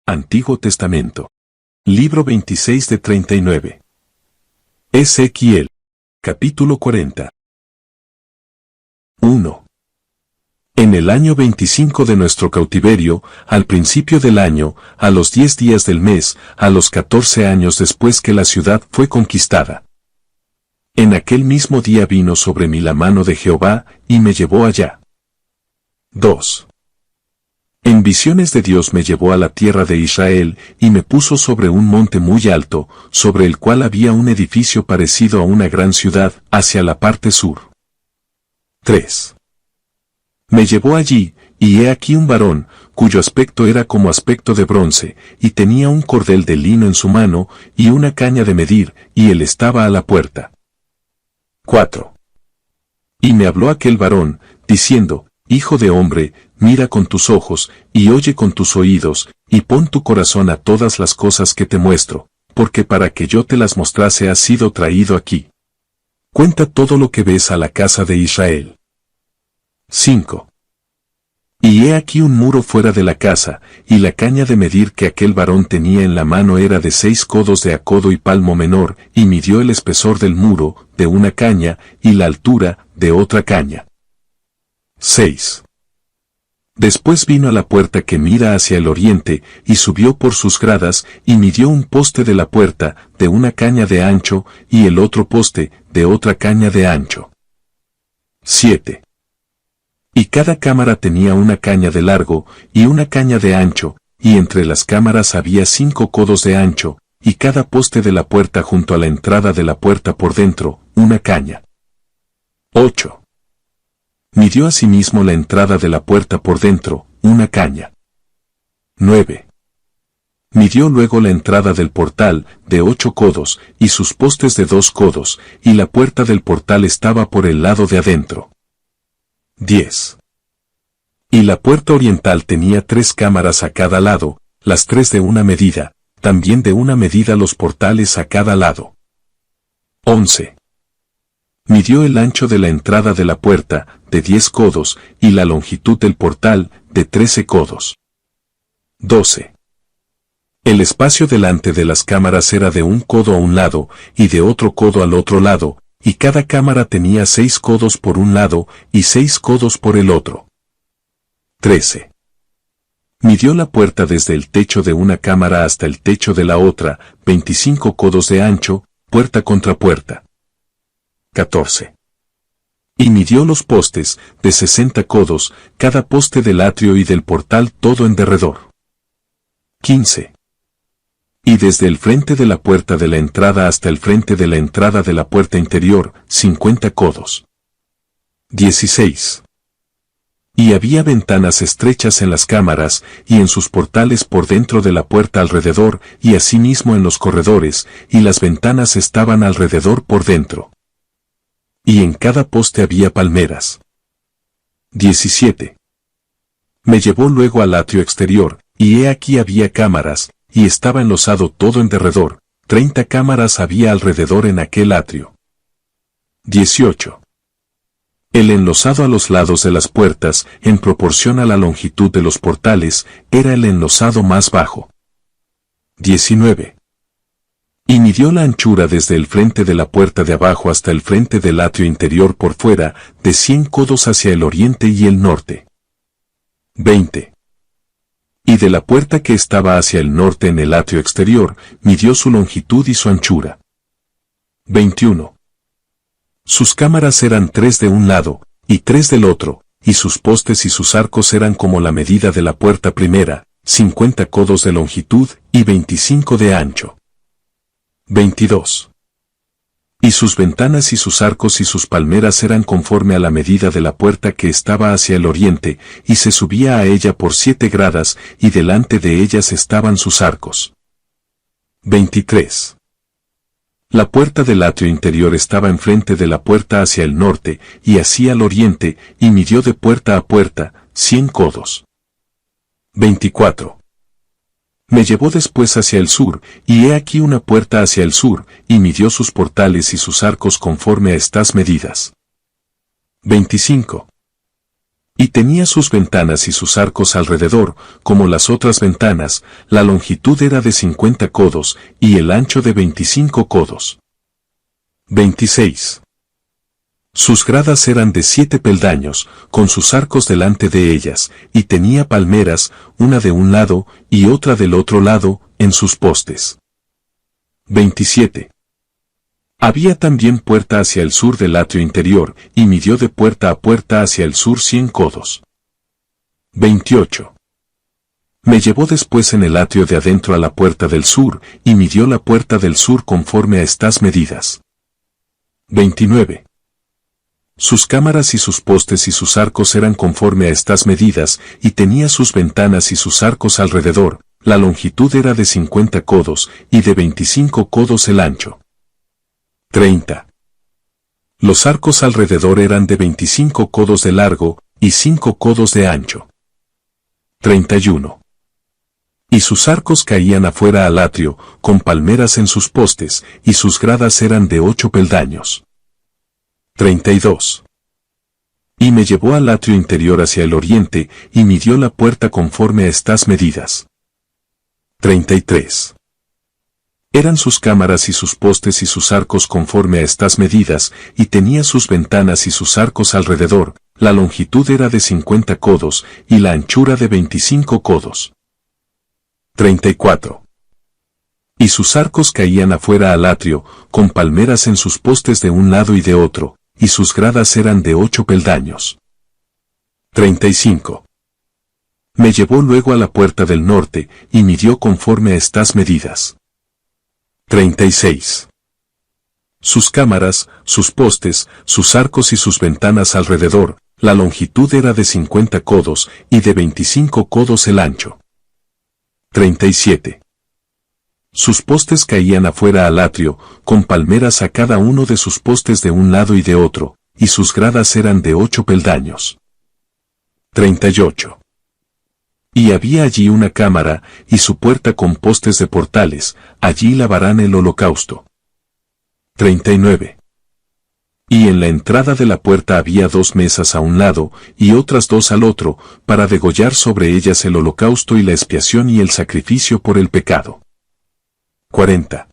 Antiguo Testamento. Libro 26 de 39. Ezequiel. Capítulo 40. 1. En el año 25 de nuestro cautiverio, al principio del año, a los 10 días del mes, a los 14 años después que la ciudad fue conquistada. En aquel mismo día vino sobre mí la mano de Jehová, y me llevó allá. 2. En visiones de Dios me llevó a la tierra de Israel, y me puso sobre un monte muy alto, sobre el cual había un edificio parecido a una gran ciudad, hacia la parte sur. 3. Me llevó allí, y he aquí un varón, cuyo aspecto era como aspecto de bronce, y tenía un cordel de lino en su mano, y una caña de medir, y él estaba a la puerta. 4. Y me habló aquel varón, diciendo, Hijo de hombre, mira con tus ojos, y oye con tus oídos, y pon tu corazón a todas las cosas que te muestro, porque para que yo te las mostrase has sido traído aquí. Cuenta todo lo que ves a la casa de Israel. 5. Y he aquí un muro fuera de la casa, y la caña de medir que aquel varón tenía en la mano era de 6 codos de a codo y palmo menor, y midió el espesor del muro, de una caña, y la altura, de otra caña. 6. Después vino a la puerta que mira hacia el oriente, y subió por sus gradas, y midió un poste de la puerta, de una caña de ancho, y el otro poste, de otra caña de ancho. 7. Y cada cámara tenía una caña de largo, y una caña de ancho, y entre las cámaras había 5 codos de ancho, y cada poste de la puerta junto a la entrada de la puerta por dentro, una caña. 8. Midió asimismo la entrada de la puerta por dentro, una caña. 9. Midió luego la entrada del portal, de 8 codos, y sus postes de 2 codos, y la puerta del portal estaba por el lado de adentro. 10. Y la puerta oriental tenía 3 cámaras a cada lado, las 3 de una medida, también de una medida los portales a cada lado. 11. Midió el ancho de la entrada de la puerta, de 10 codos, y la longitud del portal, de 13 codos. 12. El espacio delante de las cámaras era de 1 codo a un lado, y de otro codo al otro lado, y cada cámara tenía 6 codos por un lado, y 6 codos por el otro. 13. Midió la puerta desde el techo de una cámara hasta el techo de la otra, 25 codos de ancho, puerta contra puerta. 14. Y midió los postes, de 60 codos, cada poste del atrio y del portal todo en derredor. 15. Y desde el frente de la puerta de la entrada hasta el frente de la entrada de la puerta interior, 50 codos. 16. Y había ventanas estrechas en las cámaras, y en sus portales por dentro de la puerta alrededor, y asimismo en los corredores, y las ventanas estaban alrededor por dentro. Y en cada poste había palmeras. 17. Me llevó luego al atrio exterior, y he aquí había cámaras, y estaba enlosado todo en derredor, 30 cámaras había alrededor en aquel atrio. 18. El enlosado a los lados de las puertas, en proporción a la longitud de los portales, era el enlosado más bajo. 19. Y midió la anchura desde el frente de la puerta de abajo hasta el frente del atrio interior por fuera, de 100 codos hacia el oriente y el norte. 20. Y de la puerta que estaba hacia el norte en el atrio exterior, midió su longitud y su anchura. 21. Sus cámaras eran 3 de un lado, y 3 del otro, y sus postes y sus arcos eran como la medida de la puerta primera, 50 codos de longitud y 25 de ancho. 22. Y sus ventanas y sus arcos y sus palmeras eran conforme a la medida de la puerta que estaba hacia el oriente, y se subía a ella por 7 gradas, y delante de ellas estaban sus arcos. 23. La puerta del atrio interior estaba enfrente de la puerta hacia el norte, y así al oriente, y midió de puerta a puerta, 100 codos. 24. Me llevó después hacia el sur, y he aquí una puerta hacia el sur, y midió sus portales y sus arcos conforme a estas medidas. 25. Y tenía sus ventanas y sus arcos alrededor, como las otras ventanas, la longitud era de 50 codos, y el ancho de 25 codos. 26. Sus gradas eran de 7 peldaños, con sus arcos delante de ellas, y tenía palmeras, una de un lado, y otra del otro lado, en sus postes. 27. Había también puerta hacia el sur del atrio interior, y midió de puerta a puerta hacia el sur 100 codos. 28. Me llevó después en el atrio de adentro a la puerta del sur, y midió la puerta del sur conforme a estas medidas. 29. Sus cámaras y sus postes y sus arcos eran conforme a estas medidas, y tenía sus ventanas y sus arcos alrededor, la longitud era de 50 codos, y de 25 codos el ancho. 30. Los arcos alrededor eran de 25 codos de largo, y 5 codos de ancho. 31. Y sus arcos caían afuera al atrio, con palmeras en sus postes, y sus gradas eran de 8 peldaños. 32. Y me llevó al atrio interior hacia el oriente, y midió la puerta conforme a estas medidas. 33. Eran sus cámaras y sus postes y sus arcos conforme a estas medidas, y tenía sus ventanas y sus arcos alrededor, la longitud era de 50 codos, y la anchura de 25 codos. 34. Y sus arcos caían afuera al atrio, con palmeras en sus postes de un lado y de otro, y sus gradas eran de 8 peldaños. 35. Me llevó luego a la puerta del norte, y midió conforme a estas medidas. 36. Sus cámaras, sus postes, sus arcos y sus ventanas alrededor, la longitud era de 50 codos, y de 25 codos el ancho. 37. Sus postes caían afuera al atrio, con palmeras a cada uno de sus postes de un lado y de otro, y sus gradas eran de 8 peldaños. 38. Y había allí una cámara, y su puerta con postes de portales, allí lavarán el holocausto. 39. Y en la entrada de la puerta había 2 mesas a un lado, y otras 2 al otro, para degollar sobre ellas el holocausto y la expiación y el sacrificio por el pecado. 40.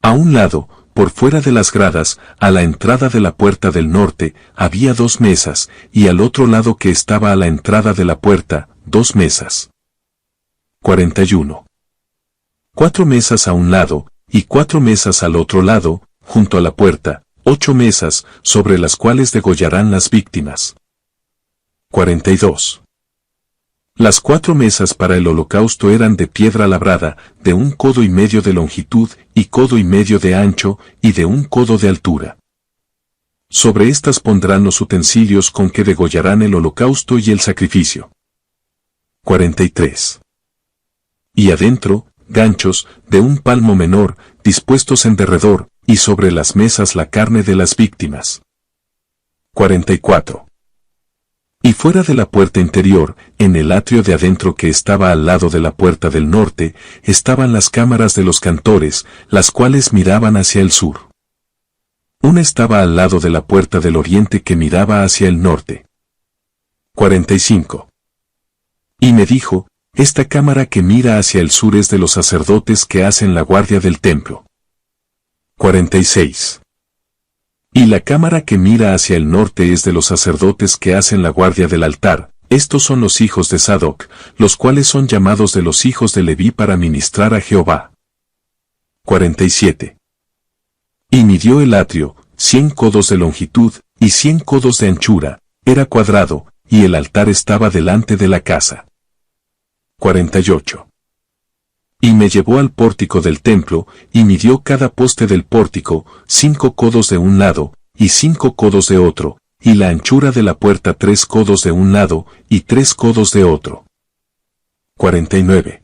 A un lado, por fuera de las gradas, a la entrada de la puerta del norte, había 2 mesas, y al otro lado que estaba a la entrada de la puerta, 2 mesas. 41. 4 mesas a un lado, y 4 mesas al otro lado, junto a la puerta, 8 mesas, sobre las cuales degollarán las víctimas. 42. Las 4 mesas para el holocausto eran de piedra labrada, de 1 codo y medio de longitud, y codo y medio de ancho, y de 1 codo de altura. Sobre estas pondrán los utensilios con que degollarán el holocausto y el sacrificio. 43. Y adentro, ganchos, de 1 palmo menor, dispuestos en derredor, y sobre las mesas la carne de las víctimas. 44. Y fuera de la puerta interior, en el atrio de adentro que estaba al lado de la puerta del norte, estaban las cámaras de los cantores, las cuales miraban hacia el sur. Una estaba al lado de la puerta del oriente que miraba hacia el norte. 45. Y me dijo, esta cámara que mira hacia el sur es de los sacerdotes que hacen la guardia del templo. 46. Y la cámara que mira hacia el norte es de los sacerdotes que hacen la guardia del altar. Estos son los hijos de Sadoc, los cuales son llamados de los hijos de Leví para ministrar a Jehová. 47. Y midió el atrio, 100 codos de longitud, y 100 codos de anchura, era cuadrado, y el altar estaba delante de la casa. 48. Y me llevó al pórtico del templo, y midió cada poste del pórtico, 5 codos de un lado, y 5 codos de otro, y la anchura de la puerta 3 codos de un lado, y 3 codos de otro. 49.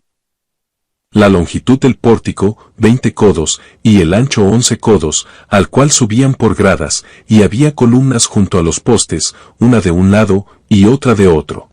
La longitud del pórtico, 20 codos, y el ancho 11 codos, al cual subían por gradas, y había columnas junto a los postes, una de un lado, y otra de otro.